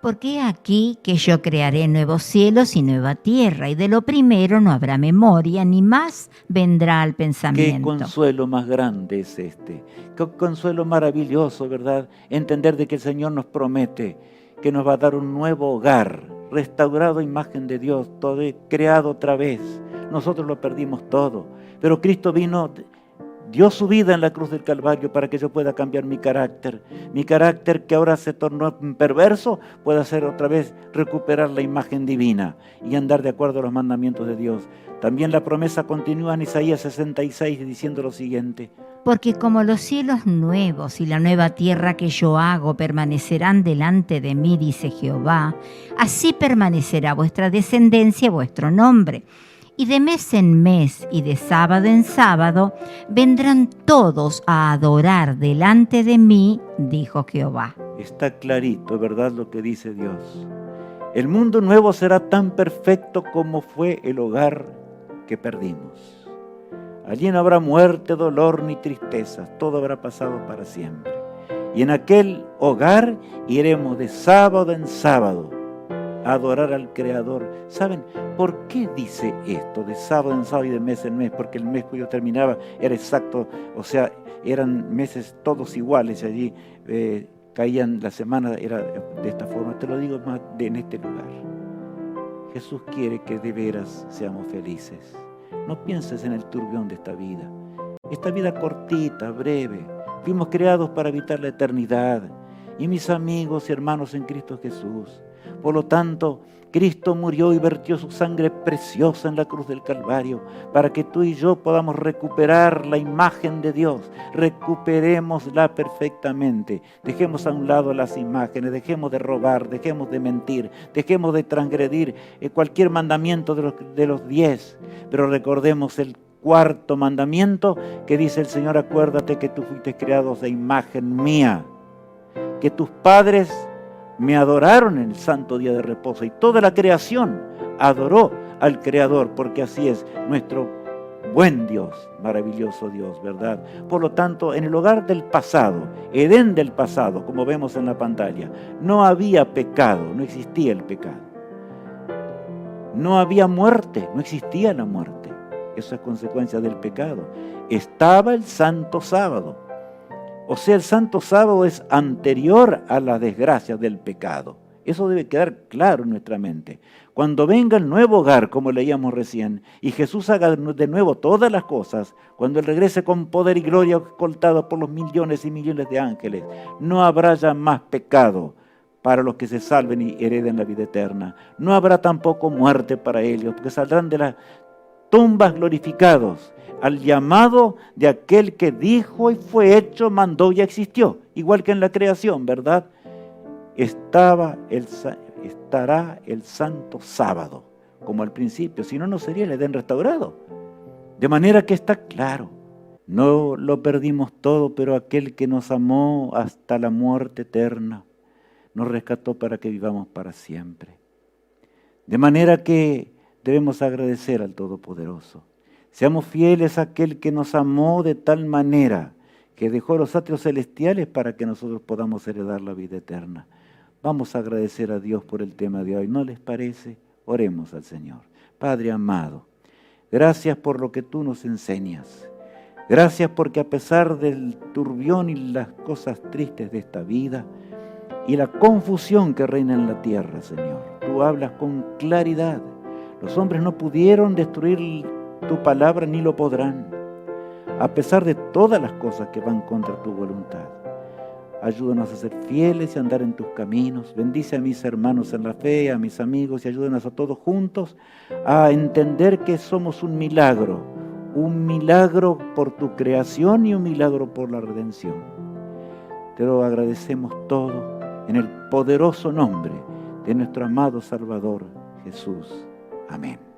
B: Porque aquí que yo crearé nuevos cielos y nueva tierra, y de lo primero no habrá memoria, ni más vendrá al pensamiento.
A: Qué consuelo más grande es este. Qué consuelo maravilloso, ¿verdad? Entender de que el Señor nos promete que nos va a dar un nuevo hogar, restaurado a imagen de Dios, todo creado otra vez. Nosotros lo perdimos todo, pero Cristo vino dio su vida en la cruz del Calvario para que yo pueda cambiar mi carácter que ahora se tornó perverso, pueda hacer otra vez recuperar la imagen divina y andar de acuerdo a los mandamientos de Dios. También la promesa continúa en Isaías 66 diciendo lo siguiente:
B: Porque como los cielos nuevos y la nueva tierra que yo hago permanecerán delante de mí, dice Jehová, así permanecerá vuestra descendencia y vuestro nombre. Y de mes en mes y de sábado en sábado vendrán todos a adorar delante de mí, dijo Jehová.
A: Está clarito, ¿verdad?, lo que dice Dios. El mundo nuevo será tan perfecto como fue el hogar que perdimos. Allí no habrá muerte, dolor ni tristeza, todo habrá pasado para siempre. Y en aquel hogar iremos de sábado en sábado a adorar al Creador. ¿Saben por qué dice esto de sábado en sábado y de mes en mes? Porque el mes cuyo terminaba era exacto, o sea, eran meses todos iguales. Allí caían, la semana era de esta forma. Te lo digo más en este lugar. Jesús quiere que de veras seamos felices. No pienses en el turbión de esta vida cortita, breve. Fuimos creados para habitar la eternidad. Y mis amigos y hermanos en Cristo Jesús, por lo tanto, Cristo murió y vertió su sangre preciosa en la cruz del Calvario para que tú y yo podamos recuperar la imagen de Dios. Recuperémosla perfectamente. Dejemos a un lado las imágenes, dejemos de robar, dejemos de mentir, dejemos de transgredir cualquier mandamiento de los 10. Pero recordemos el cuarto mandamiento que dice el Señor: acuérdate que tú fuiste creados de imagen mía, que tus padres me adoraron en el santo día de reposo, y toda la creación adoró al Creador, porque así es nuestro buen Dios, maravilloso Dios, ¿verdad? Por lo tanto, en el hogar del pasado, Edén del pasado, como vemos en la pantalla, no había pecado, no existía el pecado. No había muerte, no existía la muerte. Eso es consecuencia del pecado. Estaba el santo sábado. O sea, el santo sábado es anterior a las desgracias del pecado. Eso debe quedar claro en nuestra mente. Cuando venga el nuevo hogar, como leíamos recién, y Jesús haga de nuevo todas las cosas, cuando Él regrese con poder y gloria escoltado por los millones y millones de ángeles, no habrá ya más pecado para los que se salven y hereden la vida eterna. No habrá tampoco muerte para ellos, porque saldrán de las tumbas glorificados al llamado de aquel que dijo y fue hecho, mandó y existió, igual que en la creación, ¿verdad? Estará el santo sábado, como al principio, si no, no sería el Edén restaurado. De manera que está claro, no lo perdimos todo, pero aquel que nos amó hasta la muerte eterna, nos rescató para que vivamos para siempre. De manera que debemos agradecer al Todopoderoso. Seamos fieles a aquel que nos amó de tal manera que dejó los atrios celestiales para que nosotros podamos heredar la vida eterna. Vamos a agradecer a Dios por el tema de hoy. ¿No les parece? Oremos al Señor. Padre amado, gracias por lo que tú nos enseñas. Gracias porque a pesar del turbión y las cosas tristes de esta vida y la confusión que reina en la tierra, Señor, tú hablas con claridad. Los hombres no pudieron destruir tu palabra ni lo podrán, a pesar de todas las cosas que van contra tu voluntad. Ayúdanos a ser fieles y andar en tus caminos. Bendice a mis hermanos en la fe, a mis amigos, y ayúdanos a todos juntos a entender que somos un milagro por tu creación y un milagro por la redención. Te lo agradecemos todo en el poderoso nombre de nuestro amado Salvador Jesús. Amén.